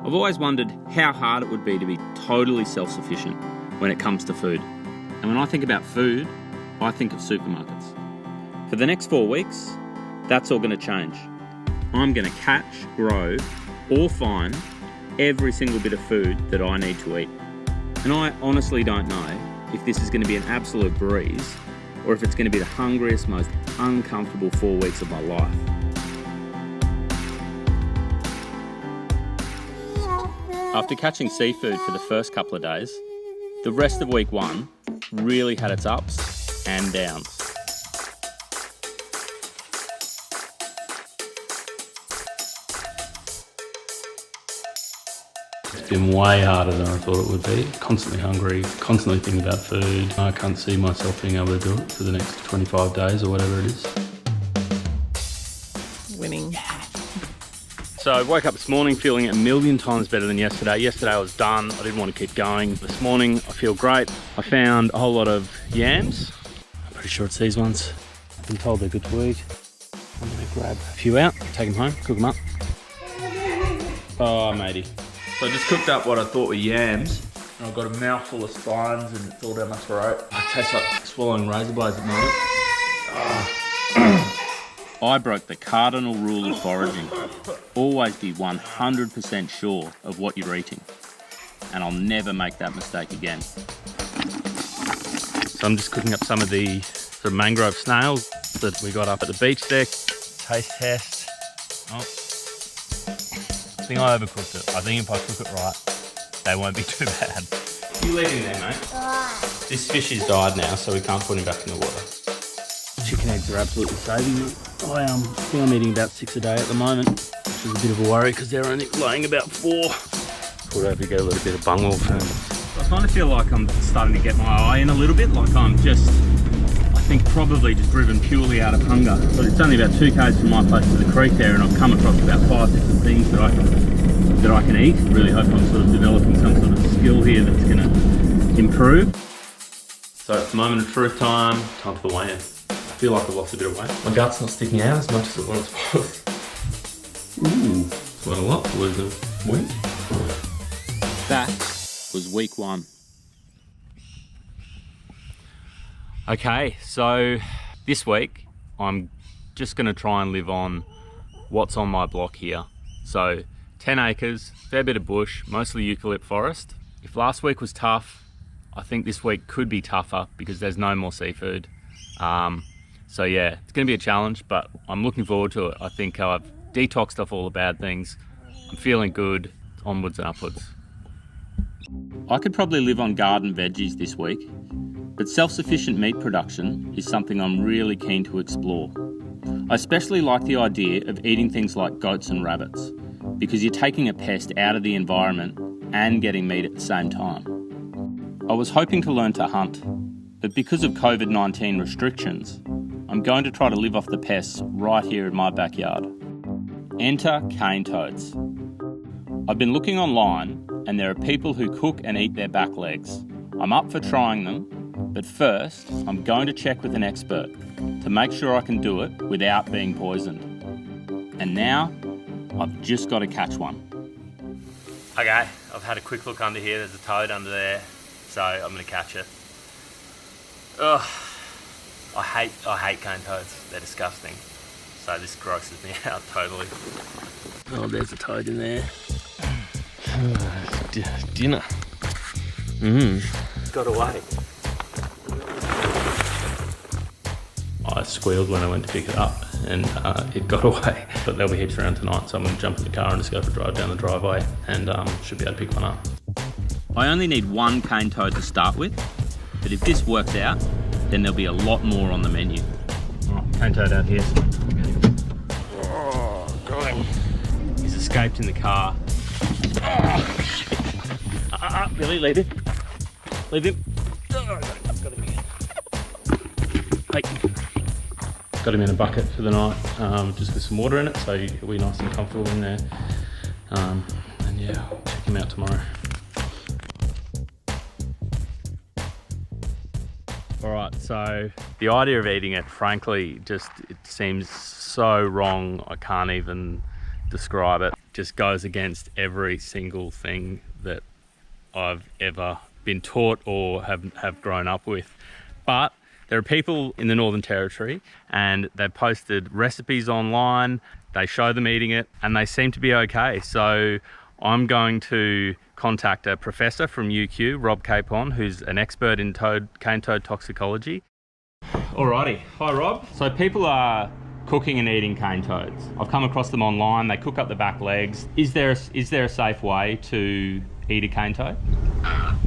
I've always wondered how hard it would be to be totally self-sufficient when it comes to food. And when I think about food, I think of supermarkets. For the next 4 weeks, that's all going to change. I'm going to catch, grow, or find every single bit of food that I need to eat. And I honestly don't know if this is going to be an absolute breeze or if it's going to be the hungriest, most uncomfortable 4 weeks of my life. After catching seafood for the first couple of days, the rest of week 1 really had its ups and downs. It's been way harder than I thought it would be. Constantly hungry, constantly thinking about food. I can't see myself being able to do it for the next 25 days or whatever it is. Winning. So I woke up this morning feeling a million times better than yesterday. Yesterday I was done, I didn't want to keep going. This morning I feel great. I found a whole lot of yams. I'm pretty sure it's these ones. I've been told they're good to eat. I'm gonna grab a few out, take them home, cook them up. Oh matey. So I just cooked up what I thought were yams. And I've got a mouthful of spines and it's all down my throat. It tastes like swallowing razor blades at the moment. I broke the cardinal rule of foraging. Always be 100% sure of what you're eating. And I'll never make that mistake again. So I'm just cooking up some of the sort of mangrove snails that we got up at the beach deck. Taste test. Oh. I think I overcooked it. I think if I cook it right, they won't be too bad. You leaving there, mate? This fish is died now, so we can't put him back in the water. Chicken eggs are absolutely saving me. I think I'm eating about 6 a day at the moment, which is a bit of a worry because they're only laying about 4. Thought I'd get a little bit of bungwall food. I kind of feel like I'm starting to get my eye in a little bit, like I'm just, I think probably just driven purely out of hunger. But it's only about 2 k's from my place to the creek there, and I've come across about 5 different things that I can eat. Really hope I'm sort of developing some sort of skill here that's going to improve. So it's the moment of truth time for the weigh-in. I feel like I've lost a bit of weight. My gut's not sticking out as much as it once was. Ooh, quite a lot to lose a week. That was week 1. Okay, so this week I'm just going to try and live on what's on my block here. So 10 acres, fair bit of bush, mostly eucalypt forest. If last week was tough, I think this week could be tougher because there's no more seafood. So yeah, it's going to be a challenge, but I'm looking forward to it. I think I've detoxed off all the bad things. I'm feeling good, onwards and upwards. I could probably live on garden veggies this week, but self-sufficient meat production is something I'm really keen to explore. I especially like the idea of eating things like goats and rabbits, because you're taking a pest out of the environment and getting meat at the same time. I was hoping to learn to hunt, but because of COVID-19 restrictions, I'm going to try to live off the pests right here in my backyard. Enter cane toads. I've been looking online and there are people who cook and eat their back legs. I'm up for trying them, but first I'm going to check with an expert to make sure I can do it without being poisoned. And now, I've just got to catch one. Okay, I've had a quick look under here. There's a toad under there, so I'm going to catch it. Ugh. I hate cane toads. They're disgusting. So this grosses me out totally. Oh, there's a toad in there. Dinner. Got away. I squealed when I went to pick it up and it got away. But there'll be heaps around tonight, so I'm going to jump in the car and just go for a drive down the driveway and should be able to pick one up. I only need 1 cane toad to start with, but if this works out, then there'll be a lot more on the menu. Oh, cane toad out here. Oh, got him. He's escaped in the car. Oh, shit. Billy, leave him. Leave him. Oh, got him again. Hey. Got him in a bucket for the night, just with some water in it, so he'll be nice and comfortable in there. And yeah, I'll check him out tomorrow. All right, so the idea of eating it, frankly, it seems so wrong. I can't even describe it. just goes against every single thing that I've ever been taught or have grown up with. But there are people in the Northern Territory and they've posted recipes online, they show them eating it and they seem to be okay. So I'm going to contact a professor from UQ, Rob Capon, who's an expert in cane toad toxicology. Alrighty, hi Rob. So people are cooking and eating cane toads. I've come across them online, they cook up the back legs. Is there a safe way to eat a cane toad?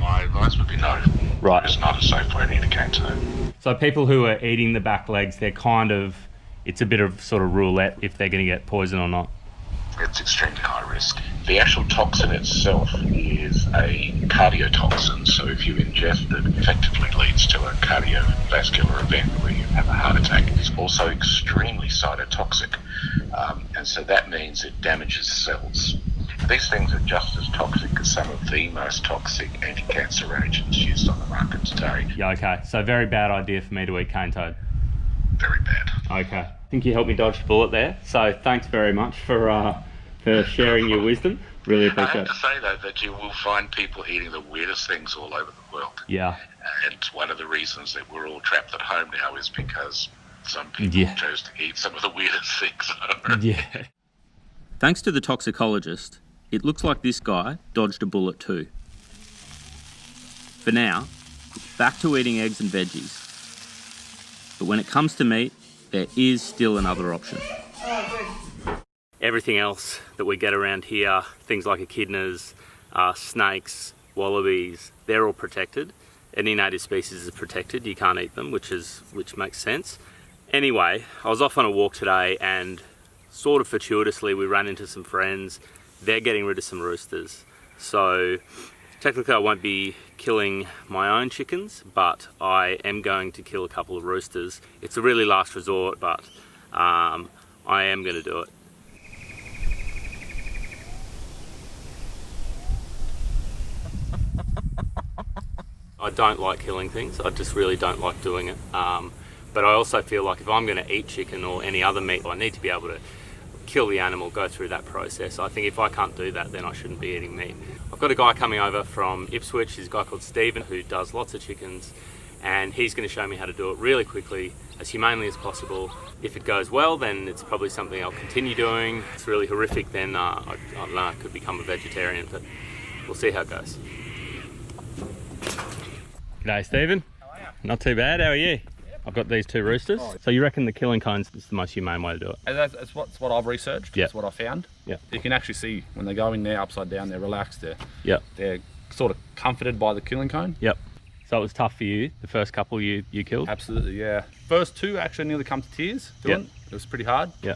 My advice would be no. Right. It's not a safe way to eat a cane toad. So people who are eating the back legs, it's a bit of sort of roulette if they're going to get poison or not. It's extremely high risk. The actual toxin itself is a cardiotoxin, so if you ingest it, effectively leads to a cardiovascular event where you have a heart attack. It's also extremely cytotoxic, and so that means it damages cells. These things are just as toxic as some of the most toxic anti-cancer agents used on the market today. Yeah, okay. So very bad idea for me to eat cane toad. Very bad. Okay. I think you helped me dodge the bullet there. So thanks very much for sharing your wisdom. Really I appreciate have it. to say, though, that you will find people eating the weirdest things all over the world. Yeah. And one of the reasons that we're all trapped at home now is because some people chose to eat some of the weirdest things. Yeah. Thanks to the toxicologist, it looks like this guy dodged a bullet too. For now, back to eating eggs and veggies. But when it comes to meat, there is still another option. Everything else that we get around here, things like echidnas, snakes, wallabies, they're all protected. Any native species is protected, you can't eat them, which makes sense. Anyway, I was off on a walk today and sort of fortuitously we ran into some friends. They're getting rid of some roosters. So technically I won't be killing my own chickens, but I am going to kill a couple of roosters. It's a really last resort, but I am going to do it. I don't like killing things. I just really don't like doing it. But I also feel like if I'm going to eat chicken or any other meat, I need to be able to kill the animal, go through that process. I think if I can't do that, then I shouldn't be eating meat. I've got a guy coming over from Ipswich. He's a guy called Stephen who does lots of chickens, and he's going to show me how to do it really quickly, as humanely as possible. If it goes well, then it's probably something I'll continue doing. If it's really horrific, then I don't know, I could become a vegetarian, but we'll see how it goes. G'day Stephen. How are you? Not too bad, how are you? I've got these two roosters. Oh. So you reckon the killing cones is the most humane way to do it? And that's what I've researched. Yeah. That's what I found. Yeah. You can actually see when they go in there upside down, they're relaxed. Yep. They're sort of comforted by the killing cone. Yep. So it was tough for you, the first couple you killed? Absolutely, yeah. First two actually nearly come to tears doing it. It was pretty hard. Yeah.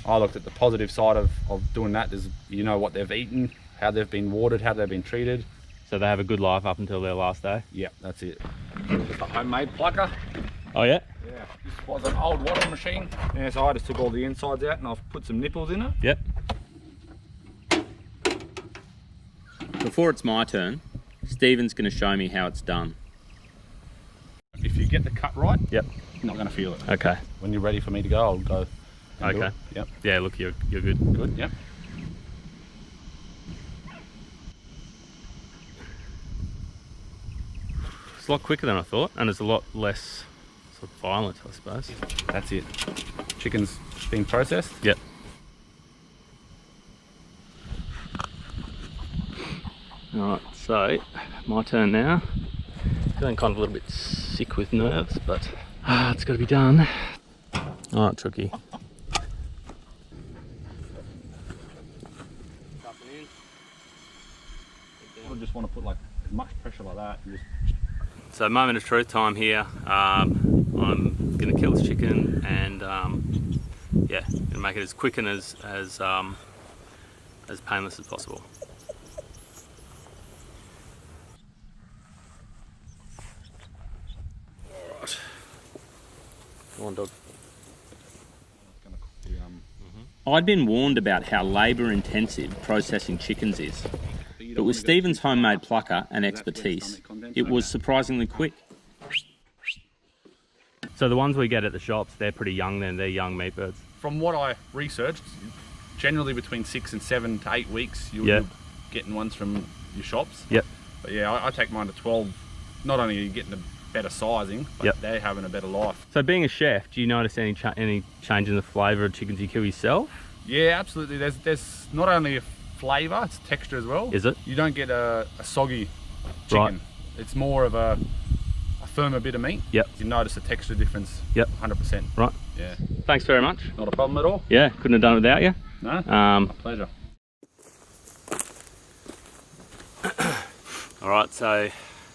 I looked at the positive side of doing that. There's, you know, what they've eaten, how they've been watered, how they've been treated. So they have a good life up until their last day? Yeah, that's it. Just a homemade plucker. Oh yeah? Yeah, this was an old washing machine. Yeah, so I just took all the insides out and I've put some nipples in it. Yep. Before it's my turn, Stephen's going to show me how it's done. If you get the cut right, Yep. you're not going to feel it. Okay. When you're ready for me to go, I'll go. and do Okay. it. Yep. Yeah, look, you're good. Good. Yep. It's a lot quicker than I thought, and it's a lot less sort of violent, I suppose. That's it. Chicken's being processed. Yep. Alright, so my turn now. Feeling kind of a little bit sick with nerves, but it's got to be done. Alright, Chucky. I just want to put like as much pressure like that. And just... So moment of truth time here. I'm going to kill this chicken and yeah, gonna make it as quick and as painless as possible. Alright. Come on, dog. I'd been warned about how labour intensive processing chickens is, but with Stephen's homemade plucker and expertise, it was surprisingly quick. So the ones we get at the shops, they're pretty young then, they're young meat birds. From what I researched, generally between 6 and 7 to 8 weeks. You're getting ones from your shops. Yep. But yeah, I take mine to 12. Not only are you getting a better sizing, but they're having a better life. So being a chef, do you notice any change in the flavour of chickens you kill yourself? Yeah, absolutely. There's not only a flavour, it's texture as well. Is it? You don't get a soggy chicken. Right. It's more of a firmer bit of meat. Yep. You notice a texture difference. Yep. 100%. Right. Yeah. Thanks very much. Not a problem at all. Yeah, couldn't have done it without you. No. My Pleasure. All right, so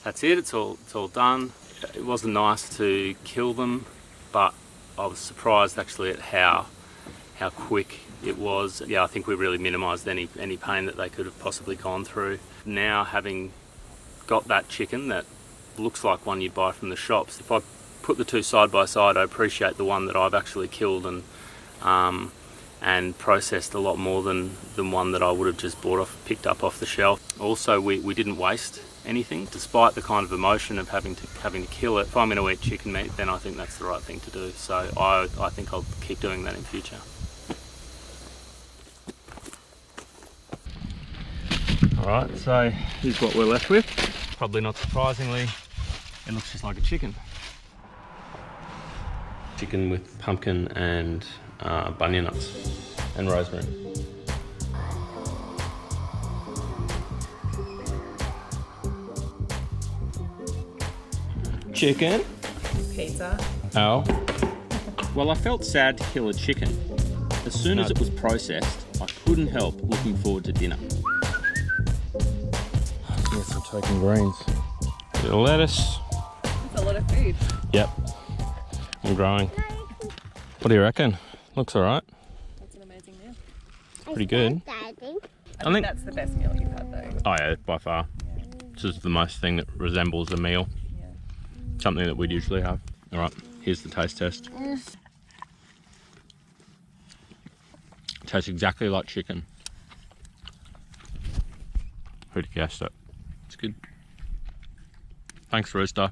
that's it. It's all done. It wasn't nice to kill them, but I was surprised actually at how quick it was. Yeah, I think we really minimised any pain that they could have possibly gone through. Now, having got that chicken that looks like one you'd buy from the shops, if I put the two side by side, I appreciate the one that I've actually killed and processed a lot more than one that I would have just picked up off the shelf. Also, we didn't waste anything, despite the kind of emotion of having to kill it. If I'm going to eat chicken meat, then I think that's the right thing to do. So I think I'll keep doing that in future. All right, so here's what we're left with. Probably not surprisingly, it looks just like a chicken. Chicken with pumpkin and bunya nuts and rosemary. Chicken? Pizza. Oh. Well, I felt sad to kill a chicken. As soon as it was processed, I couldn't help looking forward to dinner. Get some token greens. Bit of lettuce. That's a lot of food. Yep. I'm growing. What do you reckon? Looks alright. That's an amazing meal. Pretty good. I think that's the best meal you've had though. Oh yeah, by far. This is the most thing that resembles a meal. Yeah. Something that we'd usually have. Alright, here's the taste test. Tastes exactly like chicken. Who'd have guessed it? It's good. Thanks, Rooster.